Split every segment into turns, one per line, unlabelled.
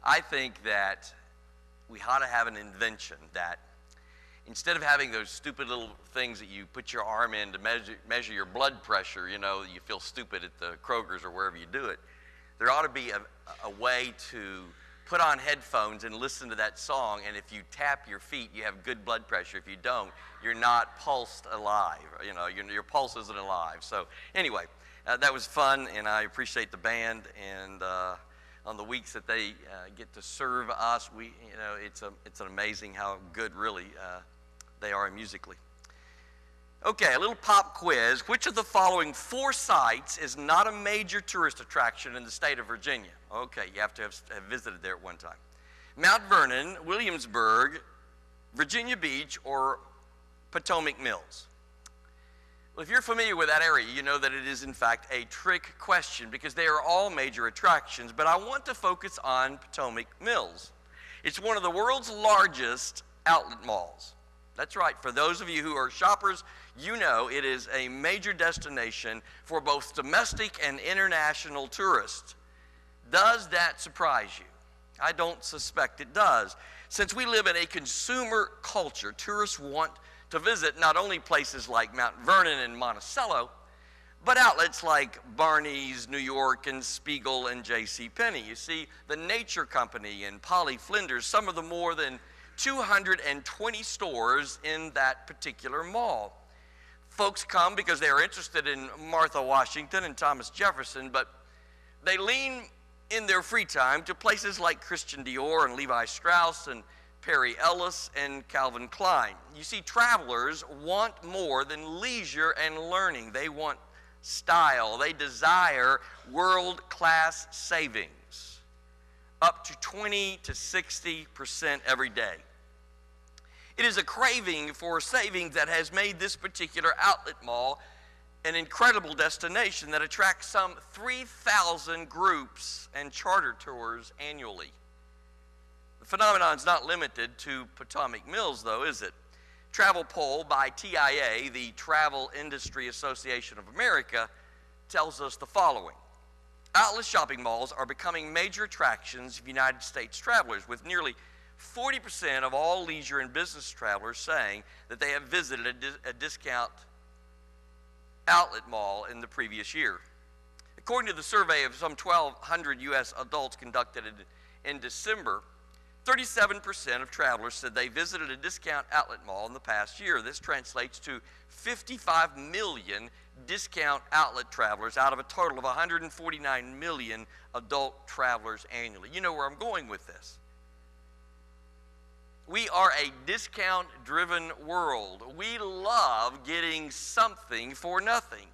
I think that we ought to have an invention that instead of having those stupid little things that you put your arm in to measure your blood pressure, you feel stupid at the Kroger's or wherever you do it, there ought to be a way to put on headphones and listen to that song, and if you tap your feet, you have good blood pressure. If you don't, you're not pulsed alive. Your pulse isn't alive. So anyway, that was fun, and I appreciate the band, and on the weeks that they get to serve us, it's amazing how good really they are musically. Okay, a little pop quiz. Which of the following 4 sites is not a major tourist attraction in the state of Virginia? Okay, you have to have visited there at one time. Mount Vernon, Williamsburg, Virginia Beach, or Potomac Mills? Well, if you're familiar with that area, you know that it is in fact a trick question because they are all major attractions, but I want to focus on Potomac Mills. It's one of the world's largest outlet malls. That's right. For those of you who are shoppers, you know it is a major destination for both domestic and international tourists. Does that surprise you? I don't suspect it does. Since we live in a consumer culture, tourists want to visit not only places like Mount Vernon and Monticello, but outlets like Barney's, New York, and Spiegel and J.C. Penney. You see, the Nature Company and Polly Flinders, some of the more than 220 stores in that particular mall. Folks come because they are interested in Martha Washington and Thomas Jefferson, but they lean in their free time to places like Christian Dior and Levi Strauss and Perry Ellis and Calvin Klein. You see, travelers want more than leisure and learning. They want style. They desire world-class savings, up to 20 to 60% every day. It is a craving for savings that has made this particular outlet mall an incredible destination that attracts some 3,000 groups and charter tours annually. The phenomenon is not limited to Potomac Mills, though, is it? Travel poll by TIA, the Travel Industry Association of America, tells us the following. Outlet shopping malls are becoming major attractions of United States travelers, with nearly 40% of all leisure and business travelers saying that they have visited a discount outlet mall in the previous year. According to the survey of some 1,200 U.S. adults conducted in December, 37% of travelers said they visited a discount outlet mall in the past year. This translates to 55 million discount outlet travelers out of a total of 149 million adult travelers annually. You know where I'm going with this. We are a discount-driven world. We love getting something for nothing.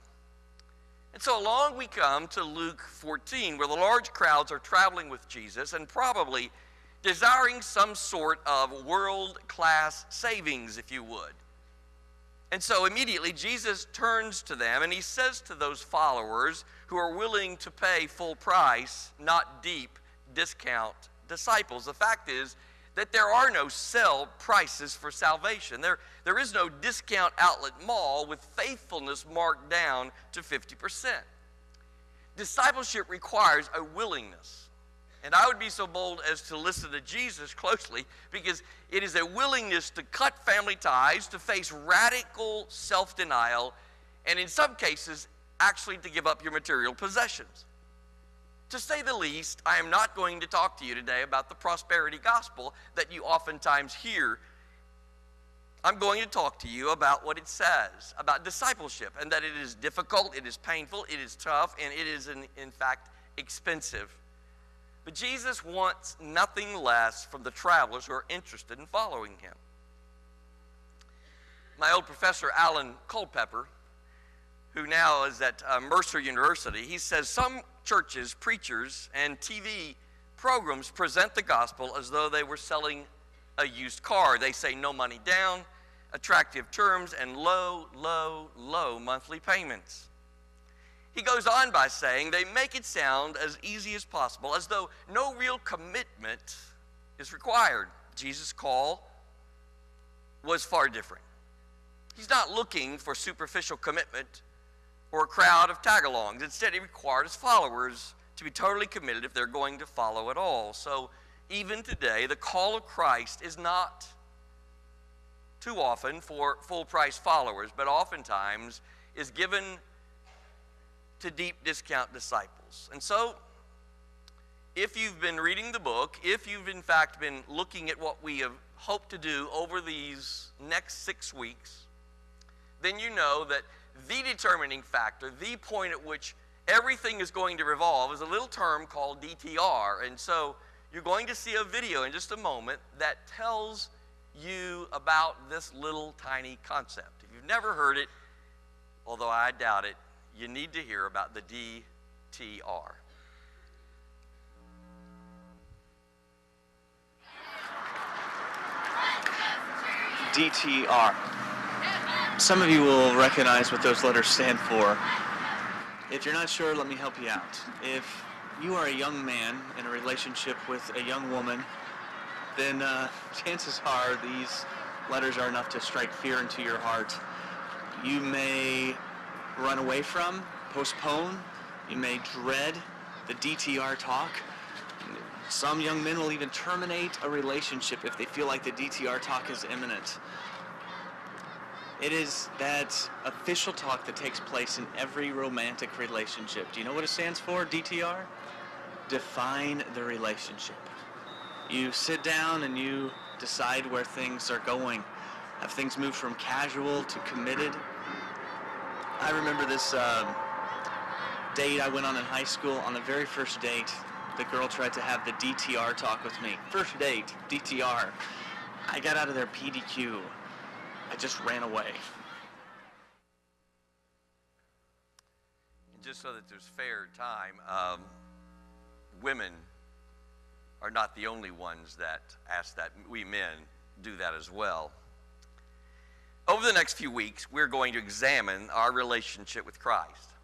And so along we come to Luke 14, where the large crowds are traveling with Jesus and probably desiring some sort of world-class savings, if you would. And so immediately Jesus turns to them and he says to those followers who are willing to pay full price, not deep discount disciples. The fact is that there are no sell prices for salvation. There is no discount outlet mall with faithfulness marked down to 50%. Discipleship requires a willingness. And I would be so bold as to listen to Jesus closely because it is a willingness to cut family ties, to face radical self-denial, and in some cases, actually to give up your material possessions. To say the least, I am not going to talk to you today about the prosperity gospel that you oftentimes hear. I'm going to talk to you about what it says about discipleship, and that it is difficult, it is painful, it is tough, and it is in fact expensive. But Jesus wants nothing less from the travelers who are interested in following him. My old professor, Alan Culpepper, who now is at Mercer University, he says some churches, preachers, and TV programs present the gospel as though they were selling a used car. They say no money down, attractive terms, and low monthly payments. He goes on by saying they make it sound as easy as possible, as though no real commitment is required. Jesus' call was far different. He's not looking for superficial commitment or a crowd of tag-alongs. Instead, he required his followers to be totally committed if they're going to follow at all. So even today, the call of Christ is not too often for full-price followers, but oftentimes is given to deep discount disciples. And so, if you've been reading the book, if you've in fact been looking at what we have hoped to do over these next 6 weeks, then you know that the determining factor, the point at which everything is going to revolve, is a little term called DTR. And so you're going to see a video in just a moment that tells you about this little tiny concept. If you've never heard it, although I doubt it, you need to hear about the DTR.
DTR. Some of you will recognize what those letters stand for. If you're not sure, let me help you out. If you are a young man in a relationship with a young woman, then chances are these letters are enough to strike fear into your heart. You may run away from, postpone, you may dread the DTR talk. Some young men will even terminate a relationship if they feel like the DTR talk is imminent. It is that official talk that takes place in every romantic relationship. Do you know what it stands for, DTR? Define the relationship. You sit down and you decide where things are going. Have things moved from casual to committed? I remember this date I went on in high school. On the very first date, the girl tried to have the DTR talk with me. First date, DTR. I got out of there PDQ. I just ran away.
And just so that there's fair time, women are not the only ones that ask that. We men do that as well. Over the next few weeks, we're going to examine our relationship with Christ.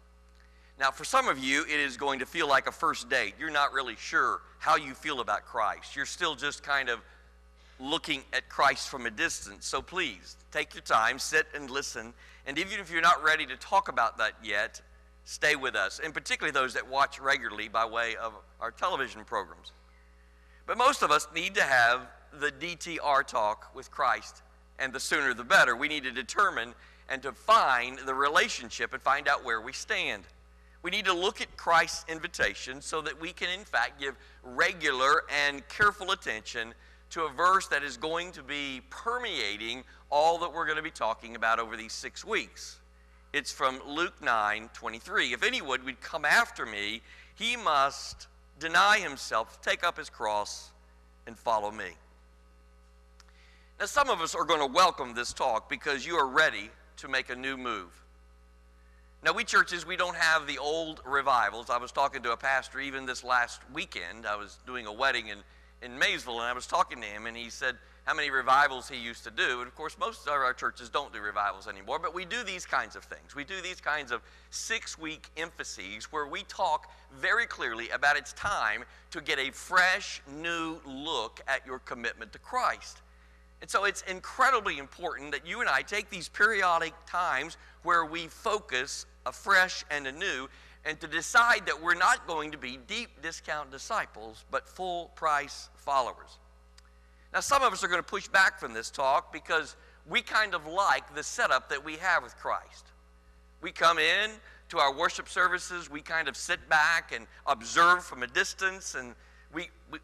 Now, for some of you, it is going to feel like a first date. You're not really sure how you feel about Christ. You're still just kind of looking at Christ from a distance. So please, take your time, sit and listen. And even if you're not ready to talk about that yet, stay with us, and particularly those that watch regularly by way of our television programs. But most of us need to have the DTR talk with Christ, and the sooner the better. We need to determine and to find the relationship and find out where we stand. We need to look at Christ's invitation so that we can, in fact, give regular and careful attention to a verse that is going to be permeating all that we're going to be talking about over these 6 weeks. It's from Luke 9:23. If anyone would come after me, he must deny himself, take up his cross, and follow me. Now, some of us are going to welcome this talk because you are ready to make a new move. Now, we churches, we don't have the old revivals. I was talking to a pastor even this last weekend. I was doing a wedding in Maysville, and I was talking to him, and he said how many revivals he used to do. And, of course, most of our churches don't do revivals anymore, but we do these kinds of things. We do these kinds of 6-week emphases where we talk very clearly about it's time to get a fresh, new look at your commitment to Christ. And so it's incredibly important that you and I take these periodic times where we focus afresh and anew, and to decide that we're not going to be deep discount disciples, but full price followers. Now, some of us are going to push back from this talk because we kind of like the setup that we have with Christ. We come in to our worship services, we kind of sit back and observe from a distance, and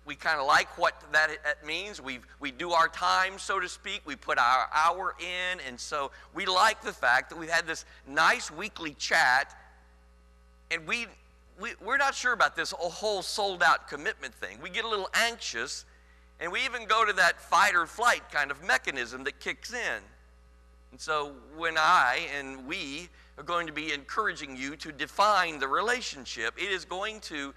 we kind of like what that means. We do our time, so to speak. We put our hour in, and so we like the fact that we've had this nice weekly chat, and we're not sure about this whole sold-out commitment thing. We get a little anxious, and we even go to that fight or flight kind of mechanism that kicks in. And so when I and we are going to be encouraging you to define the relationship, it is going to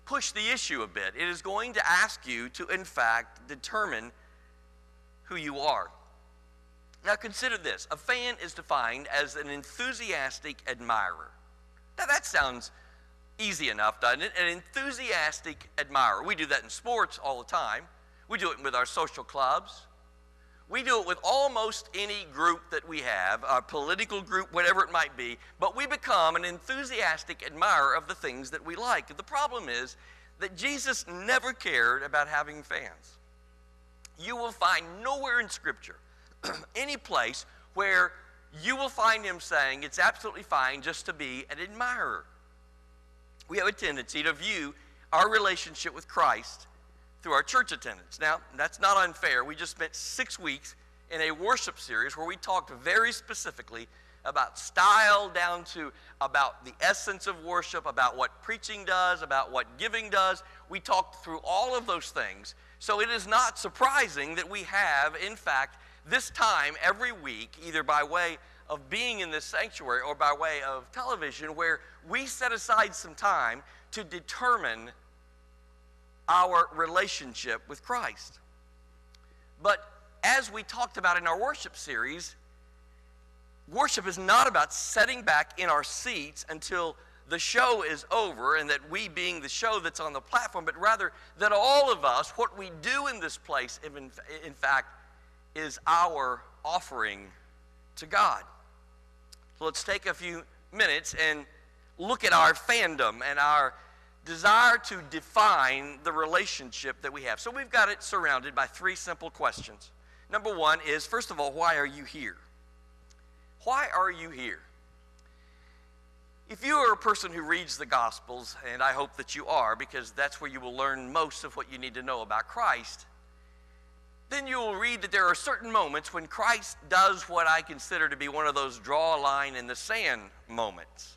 push the issue a bit. It is going to ask you to, in fact, determine who you are. Now consider this. A fan is defined as an enthusiastic admirer. Now that sounds easy enough, doesn't it? An enthusiastic admirer. We do that in sports all the time. We do it with our social clubs. We do it with almost any group that we have, our political group, whatever it might be, but we become an enthusiastic admirer of the things that we like. The problem is that Jesus never cared about having fans. You will find nowhere in Scripture any place where you will find him saying it's absolutely fine just to be an admirer. We have a tendency to view our relationship with Christ through our church attendance. Now, that's not unfair. We just spent 6 weeks in a worship series where we talked very specifically about style down to about the essence of worship, about what preaching does, about what giving does. We talked through all of those things. So it is not surprising that we have, in fact, this time every week, either by way of being in this sanctuary or by way of television, where we set aside some time to determine our relationship with Christ. But as we talked about in our worship series, worship is not about sitting back in our seats until the show is over and that we being the show that's on the platform, but rather that all of us, what we do in this place, in fact, is our offering to God. So let's take a few minutes and look at our fandom and our desire to define the relationship that we have. So we've got it surrounded by 3 simple questions. Number 1 is, first of all, why are you here? Why are you here? If you are a person who reads the Gospels, and I hope that you are, because that's where you will learn most of what you need to know about Christ, then you will read that there are certain moments when Christ does what I consider to be one of those draw a line in the sand moments.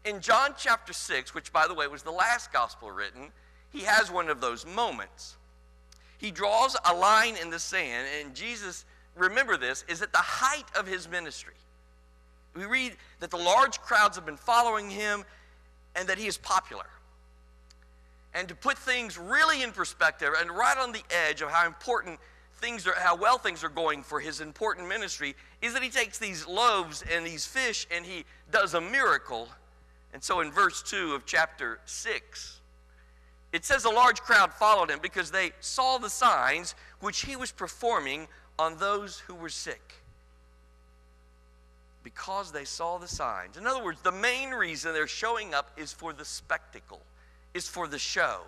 In John chapter 6, which by the way was the last gospel written, he has one of those moments. He draws a line in the sand, and Jesus, remember this, is at the height of his ministry. We read that the large crowds have been following him and that he is popular. And to put things really in perspective and right on the edge of how important things are, how well things are going for his important ministry, is that he takes these loaves and these fish and he does a miracle. And so in verse 2 of chapter 6, it says a large crowd followed him because they saw the signs which he was performing on those who were sick. Because they saw the signs. In other words, the main reason they're showing up is for the spectacle, is for the show.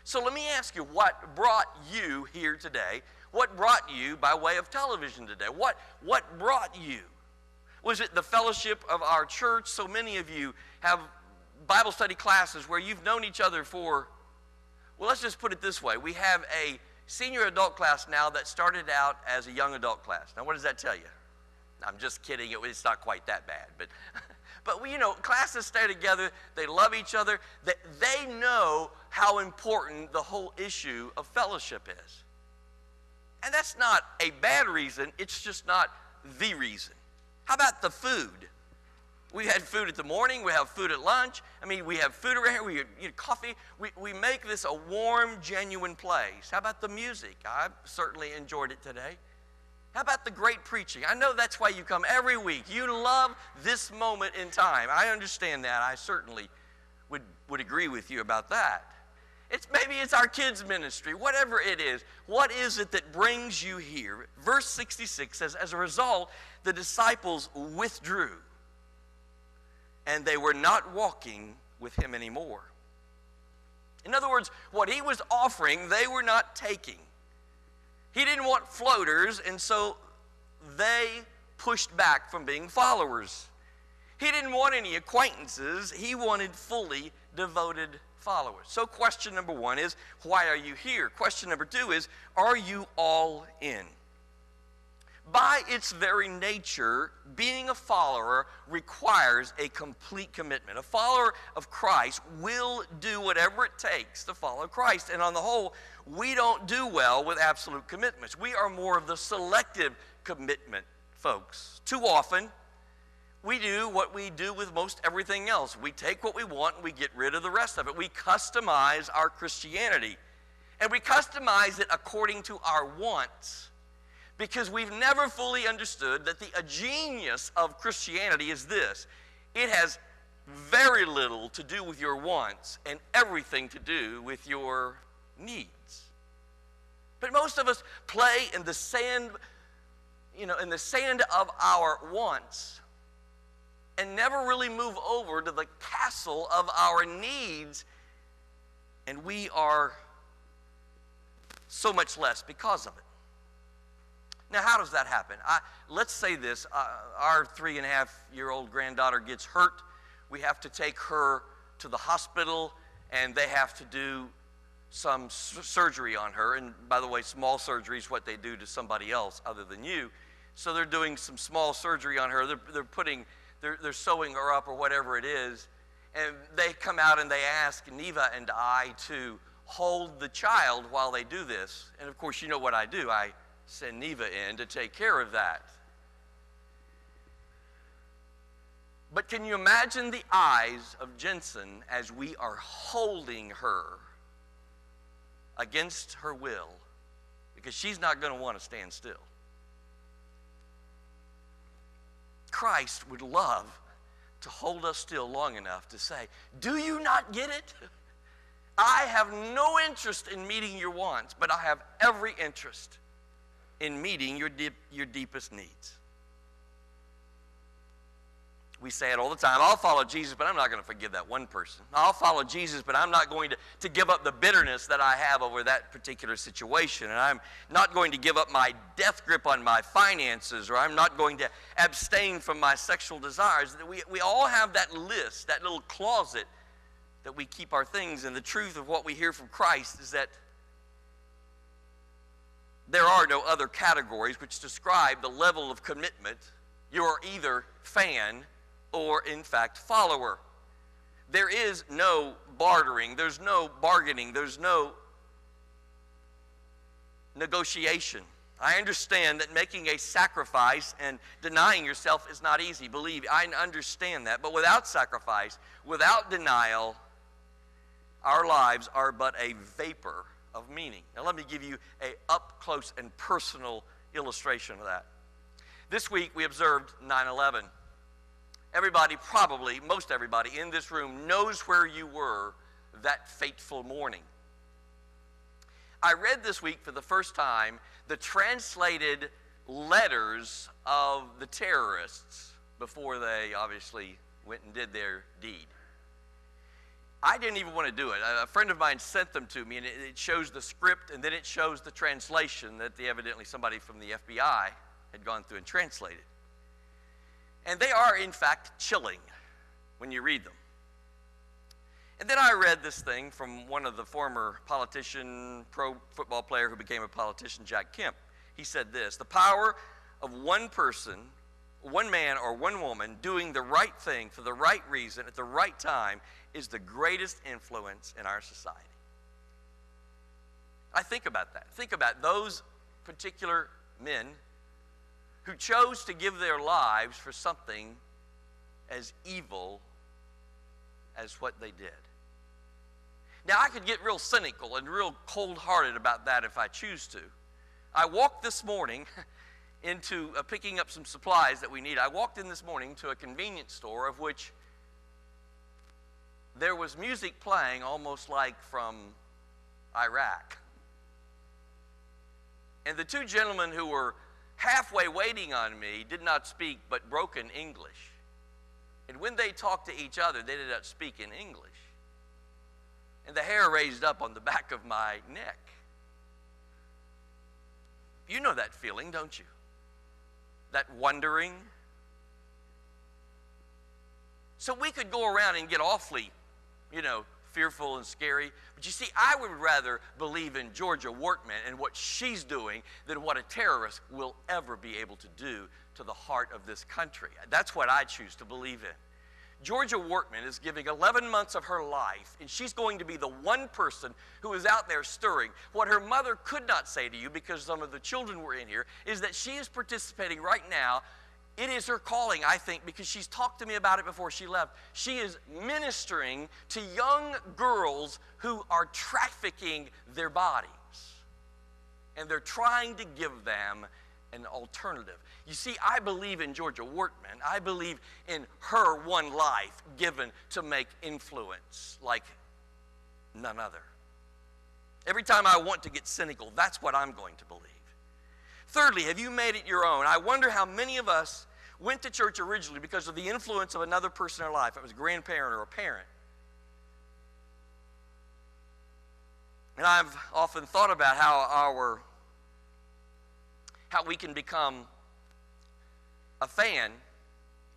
So let me ask you, what brought you here today? What brought you by way of television today? What brought you? Was it the fellowship of our church? So many of you have Bible study classes where you've known each other for, well, let's just put it this way. We have a senior adult class now that started out as a young adult class. Now, what does that tell you? I'm just kidding. It's not quite that bad. But classes stay together. They love each other. They know how important the whole issue of fellowship is. And that's not a bad reason. It's just not the reason. How about the food? We had food at the morning. We have food at lunch. We have food around here. We have coffee. We make this a warm, genuine place. How about the music? I certainly enjoyed it today. How about the great preaching? I know that's why you come every week. You love this moment in time. I understand that. I certainly would agree with you about that. Maybe it's our kids' ministry, whatever it is. What is it that brings you here? Verse 66 says, as a result, the disciples withdrew, and they were not walking with him anymore. In other words, what he was offering, they were not taking. He didn't want floaters, and so they pushed back from being followers. He didn't want any acquaintances. He wanted fully devoted followers. So question number 1 is, why are you here? Question number 2 is, are you all in? By its very nature, being a follower requires a complete commitment. A follower of Christ will do whatever it takes to follow Christ. And on the whole, we don't do well with absolute commitments. We are more of the selective commitment folks. Too often, we do what we do with most everything else. We take what we want and we get rid of the rest of it. We customize our Christianity. And we customize it according to our wants. Because we've never fully understood that the genius of Christianity is this. It has very little to do with your wants and everything to do with your needs. But most of us play in the sand, in the sand of our wants and never really move over to the castle of our needs And we are so much less because of it. Now, how does that happen? Let's say this. Our 3.5-year-old granddaughter gets hurt. We have to take her to the hospital, and they have to do some surgery on her. And by the way, small surgery is what they do to somebody else other than you. So they're doing some small surgery on her. They're sewing her up or whatever it is. And they come out and they ask Neva and I to hold the child while they do this. And of course, you know what I do. I send Neva in to take care of that. But can you imagine the eyes of Jensen as we are holding her against her will? Because she's not going to want to stand still. Christ would love to hold us still long enough to say, do you not get it? I have no interest in meeting your wants, but I have every interest in meeting your deepest needs. We say it all the time. I'll follow Jesus, but I'm not going to forgive that one person. I'll follow Jesus, but I'm not going to give up the bitterness that I have over that particular situation. And I'm not going to give up my death grip on my finances, or I'm not going to abstain from my sexual desires. We all have that list, that little closet that we keep our things. And the truth of what we hear from Christ is that there are no other categories which describe the level of commitment. You're either fan or, in fact, follower. There is no bartering. There's no bargaining. There's no negotiation. I understand that making a sacrifice and denying yourself is not easy. Believe me, I understand that. But without sacrifice, without denial, our lives are but a vapor of meaning. Now let me give you an up-close and personal illustration of that. This week we observed 9/11. Everybody, probably most everybody in this room knows where you were that fateful morning. I read this week for the first time the translated letters of the terrorists before they obviously went and did their deed. I didn't even want to do it. A friend of mine sent them to me, and it shows the script, and then it shows the translation that evidently somebody from the FBI had gone through and translated. And they are, in fact, chilling when you read them. And then I read this thing from one of the former politician, pro football player who became a politician, Jack Kemp. He said this: the power of one person, one man or one woman doing the right thing for the right reason at the right time is the greatest influence in our society. I think about that. Think about those particular men who chose to give their lives for something as evil as what they did. Now, I could get real cynical and real cold-hearted about that if I choose to. I walked this morning into picking up some supplies that we need. I walked in this morning to a convenience store of which there was music playing almost like from Iraq. And the two gentlemen who were halfway waiting on me did not speak but broken English. And when they talked to each other, they did not speak in English. And the hair raised up on the back of my neck. You know that feeling, don't you? That wondering. So we could go around and get awfully, fearful and scary. But you see, I would rather believe in Georgia Wortman and what she's doing than what a terrorist will ever be able to do to the heart of this country. That's what I choose to believe in. Georgia Wortman is giving 11 months of her life, and she's going to be the one person who is out there stirring. What her mother could not say to you, because some of the children were in here, is that she is participating right now. It is her calling, I think, because she's talked to me about it before she left. She is ministering to young girls who are trafficking their bodies. And they're trying to give them an alternative. You see, I believe in Georgia Wortman. I believe in her one life given to make influence like none other. Every time I want to get cynical, that's what I'm going to believe. Thirdly, have you made it your own? I wonder how many of us went to church originally because of the influence of another person in our life. It was a grandparent or a parent. And I've often thought about how we can become a fan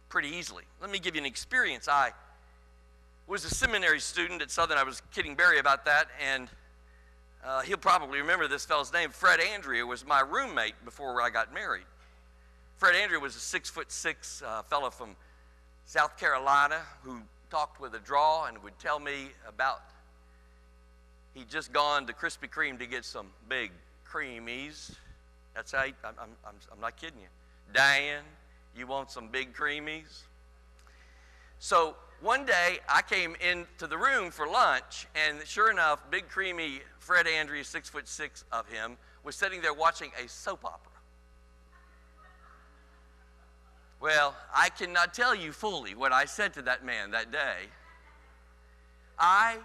pretty easily. Let me give you an experience. I was a seminary student at Southern. I was kidding Barry about that, and he'll probably remember this fellow's name. Fred Andrea was my roommate before I got married. Fred Andrea was a 6'6" fellow from South Carolina who talked with a drawl and would tell me about he'd just gone to Krispy Kreme to get some big creamies. That's how I'm not kidding you. Diane, you want some big creamies? So one day I came into the room for lunch, and sure enough, big creamy Fred Andrea, 6'6" of him, was sitting there watching a soap opera. Well, I cannot tell you fully what I said to that man that day. I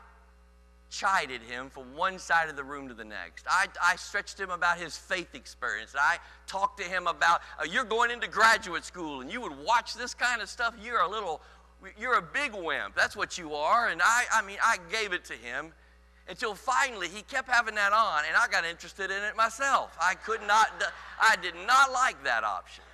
chided him from one side of the room to the next. I stretched him about his faith experience. I talked to him about, you're going into graduate school and you would watch this kind of stuff. You're a big wimp. That's what you are. And I gave it to him until finally he kept having that on, and I got interested in it myself. I did not like that option.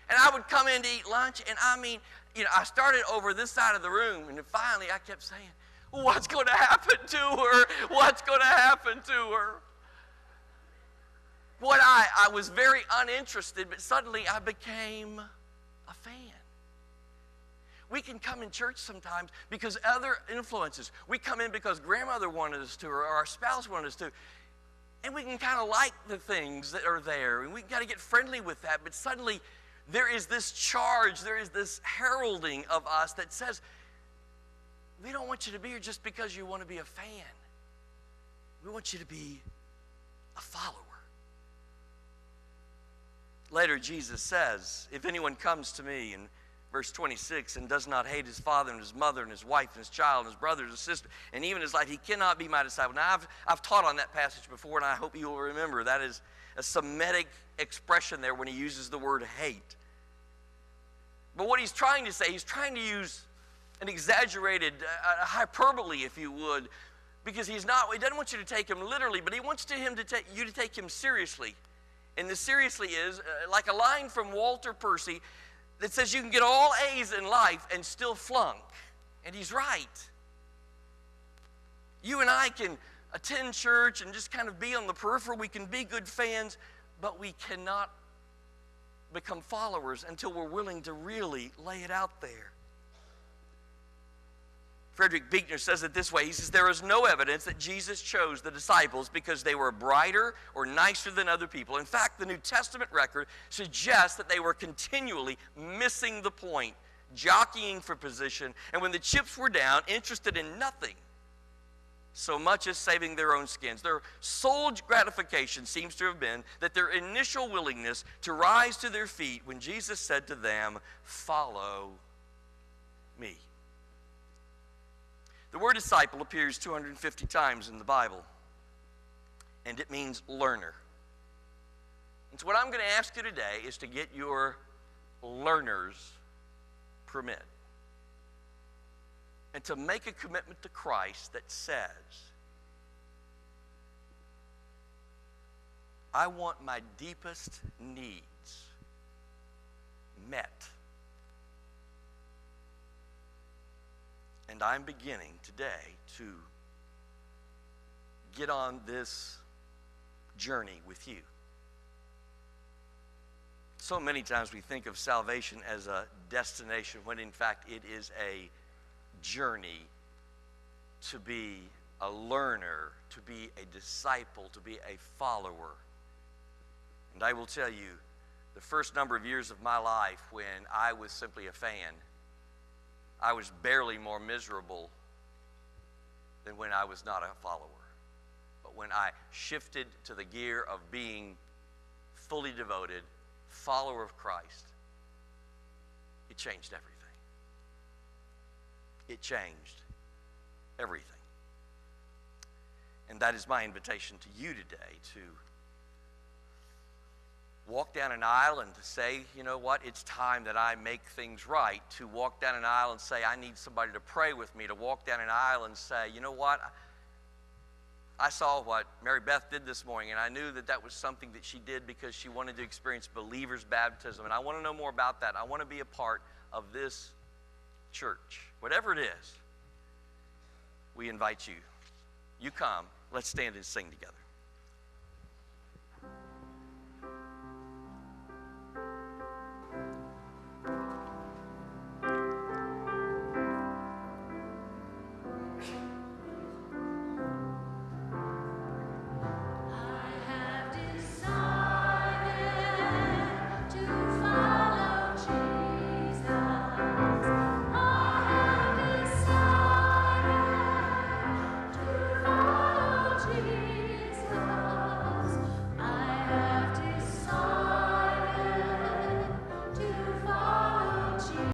And I would come in to eat lunch, and I started over this side of the room, and then finally I kept saying, what's going to happen to her? What's going to happen to her? I was very uninterested, but suddenly I became a fan. We can come in church sometimes because other influences. We come in because grandmother wanted us to, or our spouse wanted us to. And we can kind of like the things that are there, and we got to get friendly with that, but suddenly there is this charge, there is this heralding of us that says, we don't want you to be here just because you want to be a fan. We want you to be a follower. Later, Jesus says, if anyone comes to me, in verse 26, and does not hate his father and his mother and his wife and his child and his brother and his sister, and even his life, he cannot be my disciple. Now, I've taught on that passage before, and I hope you will remember that is a Semitic expression there when he uses the word hate. But what he's trying to say, he's trying to use an exaggerated hyperbole, if you would, because he doesn't want you to take him literally, but he wants you to take him seriously. And the seriously is like a line from Walter Percy that says you can get all A's in life and still flunk. And he's right. You and I can attend church and just kind of be on the periphery. We can be good fans, but we cannot become followers until we're willing to really lay it out there. Frederick Buechner says it this way. He says, there is no evidence that Jesus chose the disciples because they were brighter or nicer than other people. In fact, the New Testament record suggests that they were continually missing the point, jockeying for position, and when the chips were down, interested in nothing so much as saving their own skins. Their sole gratification seems to have been that their initial willingness to rise to their feet when Jesus said to them, follow me. The word disciple appears 250 times in the Bible, and it means learner. And so what I'm going to ask you today is to get your learner's permit and to make a commitment to Christ that says, I want my deepest needs met. And I'm beginning today to get on this journey with you. So many times we think of salvation as a destination when in fact it is a journey to be a learner, to be a disciple, to be a follower. And I will tell you, the first number of years of my life when I was simply a fan, I was barely more miserable than when I was not a follower. But when I shifted to the gear of being fully devoted, follower of Christ, it changed everything. It changed everything. And that is my invitation to you today, to walk down an aisle and to say, you know what, it's time that I make things right. To walk down an aisle and say, I need somebody to pray with me. To walk down an aisle and say, you know what, I saw what Mary Beth did this morning, and I knew that that was something that she did because she wanted to experience believer's baptism. And I want to know more about that. I want to be a part of this church. Whatever it is, we invite you. You come. Let's stand and sing together.